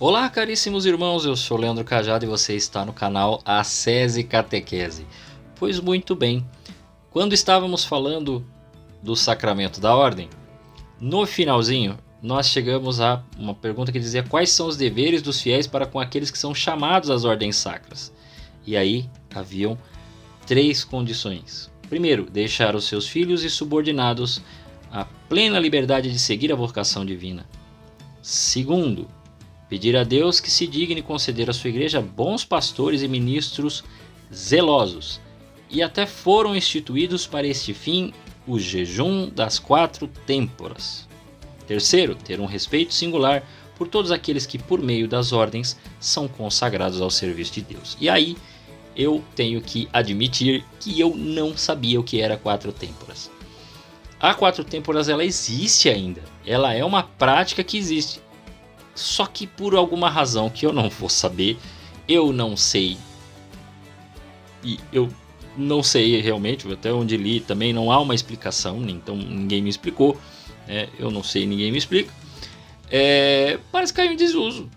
Olá, caríssimos irmãos, eu sou Leandro Cajado e você está no canal Ascese Catequese. Pois muito bem, quando estávamos falando do sacramento da ordem, no finalzinho nós chegamos a uma pergunta que dizia quais são os deveres dos fiéis para com aqueles que são chamados às ordens sacras. E aí haviam 3 condições. Primeiro, deixar os seus filhos e subordinados a plena liberdade de seguir a vocação divina. Segundo, pedir a Deus que se digne conceder à sua igreja bons pastores e ministros zelosos. E até foram instituídos para este fim o jejum das 4 têmporas. Terceiro, ter um respeito singular por todos aqueles que, por meio das ordens, são consagrados ao serviço de Deus. E aí, eu tenho que admitir que eu não sabia o que era 4 têmporas. A 4 têmporas ela existe ainda, ela é uma prática que existe. Só que por alguma razão que eu não vou saber, eu não sei. E eu não sei realmente, até onde li também não há uma explicação, então ninguém me explicou. Eu não sei, ninguém me explica. Parece que caiu em desuso.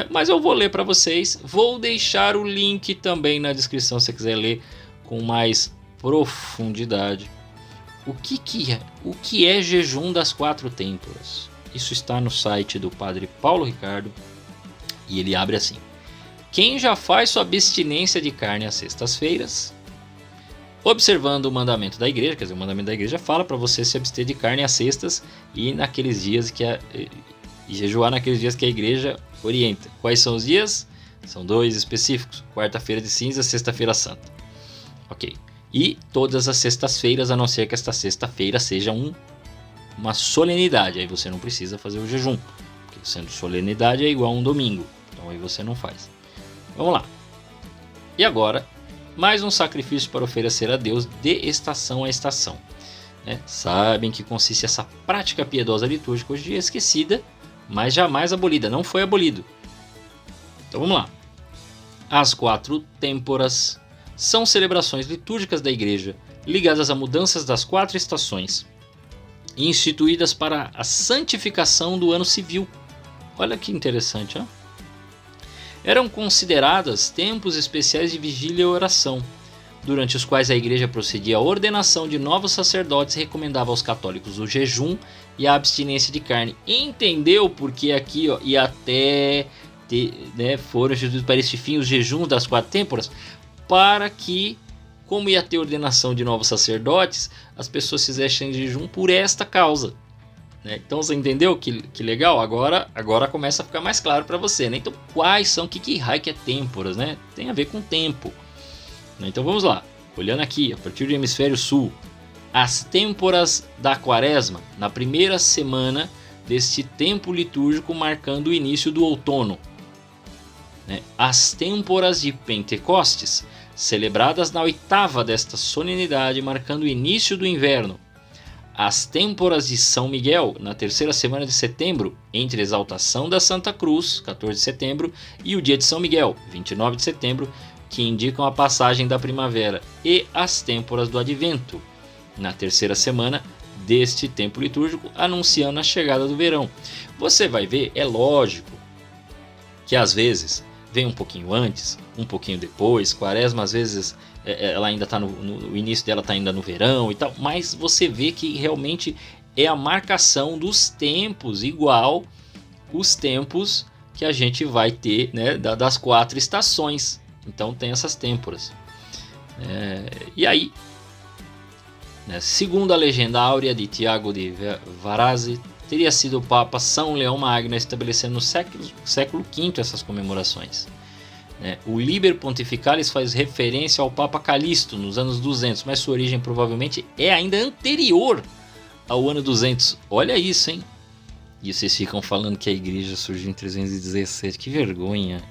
Mas eu vou ler para vocês. Vou deixar o link também na descrição se você quiser ler com mais profundidade. O que é jejum das 4 têmporas? Isso está no site do Padre Paulo Ricardo e ele abre assim: quem já faz sua abstinência de carne às sextas-feiras, observando o mandamento da igreja, quer dizer, o mandamento da igreja fala para você se abster de carne às sextas e naqueles dias e jejuar naqueles dias que a igreja orienta. Quais são os dias? São 2 específicos: quarta-feira de cinza, sexta-feira santa. Ok. E todas as sextas-feiras, a não ser que esta sexta-feira seja uma solenidade, aí você não precisa fazer o jejum, porque sendo solenidade é igual a um domingo, então aí você não faz. Vamos lá. E agora, mais um sacrifício para oferecer a Deus de estação a estação. Sabem que consiste essa prática piedosa litúrgica hoje esquecida, mas jamais abolida, não foi abolido. Então vamos lá. As 4 têmporas são celebrações litúrgicas da igreja ligadas a mudanças das 4 estações, instituídas para a santificação do ano civil. Olha que interessante, hein? Eram consideradas tempos especiais de vigília e oração, durante os quais a igreja procedia à ordenação de novos sacerdotes e recomendava aos católicos o jejum e a abstinência de carne. Entendeu porque aqui e até foram instituídos para este fim os jejuns das 4 têmporas? Para que, como ia ter ordenação de novos sacerdotes, as pessoas fizessem jejum por esta causa. Então você entendeu que legal? Agora começa a ficar mais claro para você. Então quais são, que raio que é têmporas? Tem a ver com tempo. Então vamos lá. Olhando aqui, a partir do hemisfério sul, as têmporas da quaresma, na primeira semana deste tempo litúrgico marcando o início do outono. As têmporas de Pentecostes, celebradas na 8ª desta solenidade, marcando o início do inverno. As têmporas de São Miguel, na 3ª semana de setembro, entre a exaltação da Santa Cruz, 14 de setembro, e o dia de São Miguel, 29 de setembro, que indicam a passagem da primavera. E as têmporas do Advento, na 3ª semana deste tempo litúrgico, anunciando a chegada do verão. Você vai ver, é lógico, que às vezes vem um pouquinho antes, um pouquinho depois. Quaresma às vezes ela ainda está no início dela, está ainda no verão e tal, mas você vê que realmente é a marcação dos tempos, igual os tempos que a gente vai ter, das 4 estações. Então tem essas têmporas. E aí, segundo a legenda áurea de Tiago de Varazzi, teria sido o Papa São Leão Magno estabelecendo no século V essas comemorações. O Liber Pontificalis faz referência ao Papa Calixto nos anos 200, mas sua origem provavelmente é ainda anterior ao ano 200. Olha isso, hein? E vocês ficam falando que a igreja surgiu em 317. Que vergonha!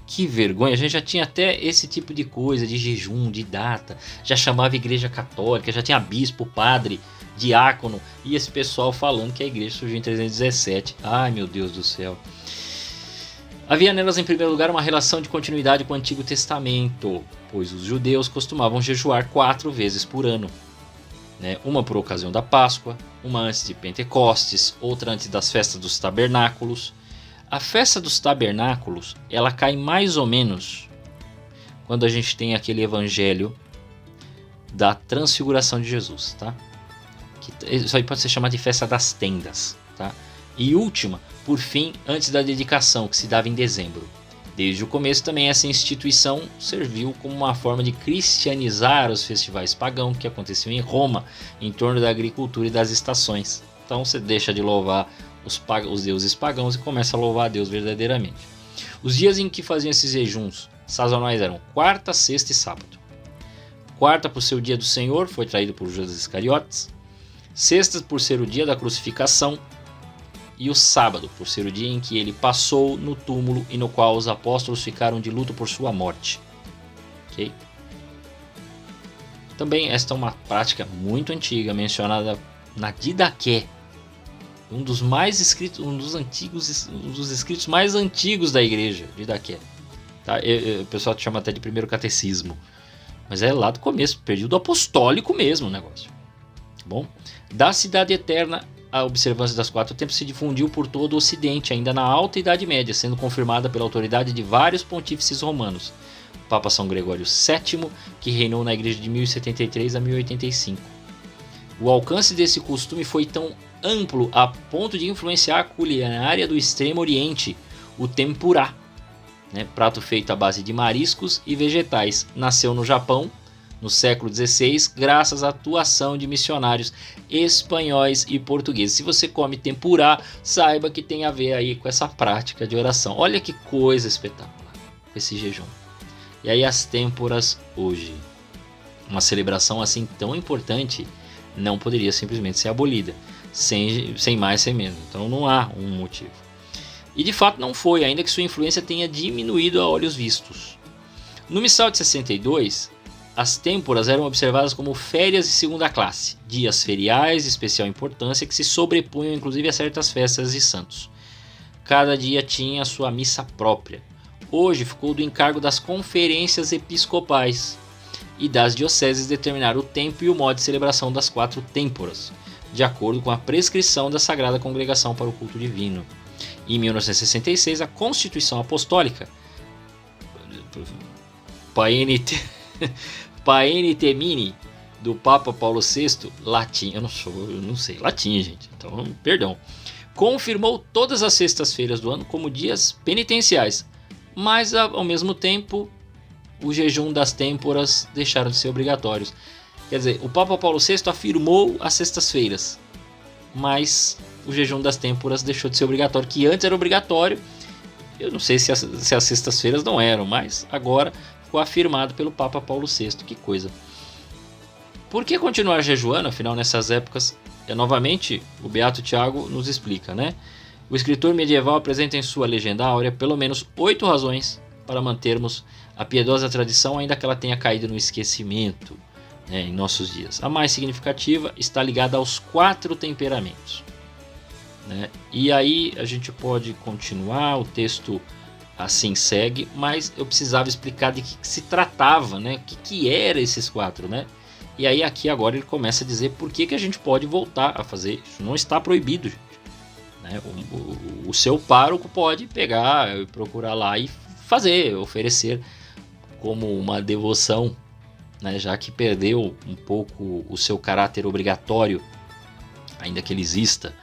Que vergonha! A gente já tinha até esse tipo de coisa, de jejum, de data. Já chamava igreja católica, já tinha bispo, padre, diácono. E esse pessoal falando que a igreja surgiu em 317. Ai, meu Deus do céu! Havia nelas, em primeiro lugar, uma relação de continuidade com o Antigo Testamento, pois os judeus costumavam jejuar 4 vezes por ano. Uma por ocasião da Páscoa, uma antes de Pentecostes, outra antes das festas dos tabernáculos. A festa dos tabernáculos, ela cai mais ou menos quando a gente tem aquele evangelho da transfiguração de Jesus, tá? Isso aí pode ser chamado de festa das tendas, tá? E última, por fim, antes da dedicação, que se dava em dezembro. Desde o começo também essa instituição serviu como uma forma de cristianizar os festivais pagãos que aconteciam em Roma, em torno da agricultura e das estações. Então você deixa de louvar os deuses pagãos e começa a louvar a Deus verdadeiramente. Os dias em que faziam esses jejuns sazonais eram quarta, sexta e sábado. Quarta, por ser o dia do Senhor, foi traído por Judas Iscariotes. Sexta, por ser o dia da crucificação. E o sábado, por ser o dia em que ele passou no túmulo e no qual os apóstolos ficaram de luto por sua morte. Ok? Também esta é uma prática muito antiga, mencionada na Didaqué, um dos escritos mais antigos da igreja, Didaqué. Tá? O pessoal chama até de primeiro catecismo, mas é lá do começo, período apostólico mesmo o negócio. Bom, da cidade eterna, a observância das 4 tempos se difundiu por todo o Ocidente, ainda na Alta Idade Média, sendo confirmada pela autoridade de vários pontífices romanos. O Papa São Gregório VII, que reinou na igreja de 1073 a 1085. O alcance desse costume foi tão amplo a ponto de influenciar a culinária do Extremo Oriente, o tempurá, né, prato feito à base de mariscos e vegetais. Nasceu no Japão, no século XVI, graças à atuação de missionários espanhóis e portugueses. Se você come tempurá, saiba que tem a ver aí com essa prática de oração. Olha que coisa espetacular com esse jejum. E aí as têmporas hoje. Uma celebração assim tão importante não poderia simplesmente ser abolida. Sem mais, sem menos. Então não há um motivo. E de fato não foi, ainda que sua influência tenha diminuído a olhos vistos. No Missal de 62, as têmporas eram observadas como férias de segunda classe, dias feriais de especial importância que se sobrepunham inclusive a certas festas de santos. Cada dia tinha a sua missa própria. Hoje ficou do encargo das conferências episcopais e das dioceses determinar o tempo e o modo de celebração das 4 têmporas, de acordo com a prescrição da Sagrada Congregação para o Culto Divino. Em 1966, a Constituição Apostólica Paeni Temini do Papa Paulo VI, latim, eu não sei latim, gente, então perdão, confirmou todas as sextas-feiras do ano como dias penitenciais, mas ao mesmo tempo o jejum das têmporas deixaram de ser obrigatórios. Quer dizer, o Papa Paulo VI afirmou as sextas-feiras, mas o jejum das têmporas deixou de ser obrigatório, que antes era obrigatório. Eu não sei se as sextas-feiras não eram, mas agora ficou afirmado pelo Papa Paulo VI. Que coisa. Por que continuar jejuando, afinal, nessas épocas? Novamente, o Beato Tiago nos explica, né? O escritor medieval apresenta em sua Legenda Áurea pelo menos 8 razões para mantermos a piedosa tradição, ainda que ela tenha caído no esquecimento, né, em nossos dias. A mais significativa está ligada aos 4 temperamentos, né? E aí a gente pode continuar, o texto assim segue, mas eu precisava explicar de que se tratava, né? O que eram esses 4, né? E aí aqui agora ele começa a dizer por que a gente pode voltar a fazer isso. Não está proibido, gente, né? O seu pároco pode pegar e procurar lá e fazer, oferecer como uma devoção, né? Já que perdeu um pouco o seu caráter obrigatório, ainda que ele exista,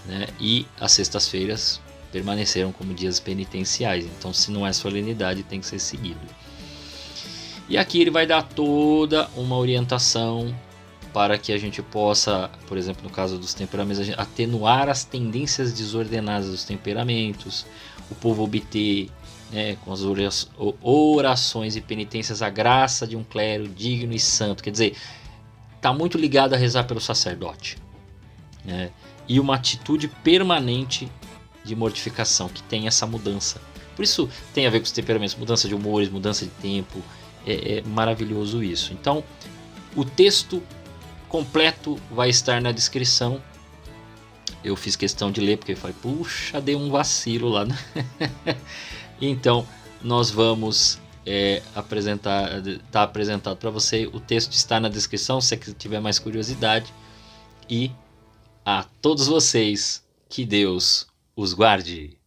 né? E as sextas-feiras permaneceram como dias penitenciais. Então, se não é solenidade, tem que ser seguido. E aqui ele vai dar toda uma orientação para que a gente possa, por exemplo, no caso dos temperamentos, atenuar as tendências desordenadas dos temperamentos, o povo obter, né, com as orações e penitências a graça de um clero digno e santo. Quer dizer, está muito ligado a rezar pelo sacerdote, né, e uma atitude permanente de mortificação, que tem essa mudança. Por isso tem a ver com os temperamentos, mudança de humores, mudança de tempo. É maravilhoso isso. Então, o texto completo vai estar na descrição. Eu fiz questão de ler porque eu falei, puxa, dei um vacilo lá, né? Então, nós vamos apresentar, tá apresentado para você. O texto está na descrição, se você tiver mais curiosidade. E a todos vocês, que Deus os guarde.